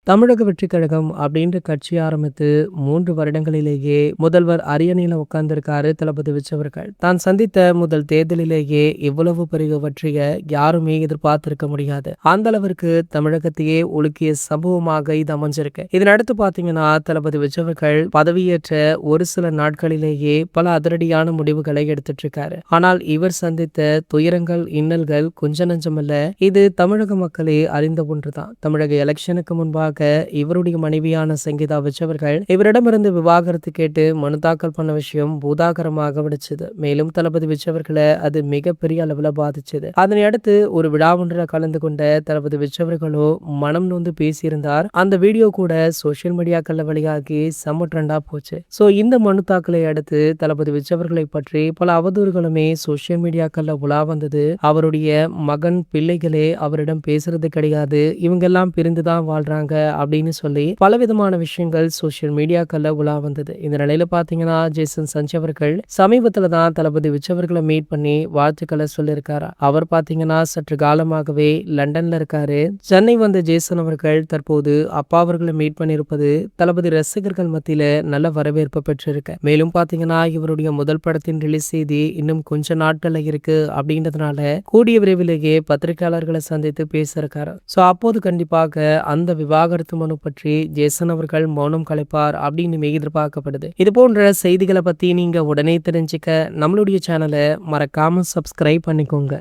தமிழக வெற்றிக் கழகம் அப்படின்ற கட்சி ஆரம்பித்து 3 வருடங்களிலேயே முதல்வர் அரியணையில உட்கார்ந்திருக்காரு தளபதி விஜய் அவர்கள். தான் சந்தித்த முதல் தேர்தலிலேயே இவ்வளவு பெரிய வெற்றியை யாருமே எதிர்பார்த்திருக்க முடியாது. அந்த அளவிற்கு தமிழகத்தையே உலுக்கிய சம்பவமாக இது அமைஞ்சிருக்கு. இதனடுத்து பாத்தீங்கன்னா தளபதி விஜய் அவர்கள் பதவியேற்ற ஒரு சில நாட்களிலேயே பல அதிரடியான முடிவுகளை எடுத்துட்டு இருக்காரு. ஆனால் இவர் சந்தித்த துயரங்கள், இன்னல்கள் கொஞ்ச நஞ்சமல்ல. இது தமிழக மக்களே அறிந்த ஒன்றுதான். தமிழக எலெக்ஷனுக்கு முன்பாக இவருடைய மனைவியான சங்கீதா விஜய் அவர்கள் இவரிடமிருந்து விவாகரத்து கேட்டு மனு தாக்கல் பண்ண விஷயம் பூதாகரமாக விடுச்சது. மேலும் தளபதி விஜய் அவர்களை அது மிகப்பெரிய அளவுல பாதிச்சது. அதனை அடுத்து ஒரு விழா ஒன்றில் கலந்து கொண்ட தளபதி விஜய் அவர்களோ மனம் நொந்து பேசியிருந்தார். அந்த வீடியோ கூட சோசியல் மீடியாக்கள்ல வெளியாகி செம்ம ட்ரெண்டா போச்சு. சோ இந்த மனு தாக்கலை அடுத்து தளபதி விஜய் அவர்களை பற்றி பல அவதூறுகளுமே சோசியல் மீடியாக்கள்ல உலா வந்தது. அவருடைய மகன், பிள்ளைகளே அவரிடம் பேசுறது கிடையாது, இவங்கெல்லாம் பிரிந்துதான் வாழ்றாங்க அப்படின்னு சொல்லி பலவிதமான விஷயங்கள் சோசியல் மீடியாக்கள்ல உலா வந்தது. இந்த நிலையில பாத்தீங்கன்னா ஜேசன் சஞ்சய் அவர்கள் சமீபத்துல தான் தளபதி விஜய் அவர்களை மீட் பண்ணி வாழ்த்துக்களை சொல்லியிருக்காரு. அவர் பாத்தீங்கன்னா சற்று காலமாகவே லண்டன்ல இருக்காரு. சென்னை வந்த ஜேசன் அவர்கள் தற்போது அப்பா அவர்களை மீட் பண்ணியிருப்பது தளபதி ரசிகர்கள் மத்தியில நல்ல வரவேற்பு பெற்றிருக்கு. மேலும் பாத்தீங்கன்னா இவருடைய முதல் படத்தின் ரிலீஸ் செய்தி இன்னும் கொஞ்ச நாட்கள்ல இருக்கு அப்படின்றதுனால கூடிய விரைவிலேயே பத்திரிகையாளர்களை சந்தித்து பேச இருக்காரு. சோ அப்போது கண்டிப்பாக அந்த விவாகரத்து மனு பற்றி ஜேசன் அவர்கள் மௌனம் கலைப்பார் அப்படின்னு எதிர்பார்க்கப்படுது. இது போன்ற செய்திகளை பத்தி நீங்க உடனே தெரிஞ்சுக்க நம்மளுடைய சேனலை மறக்காம சப்ஸ்கிரைப் பண்ணிக்கோங்க.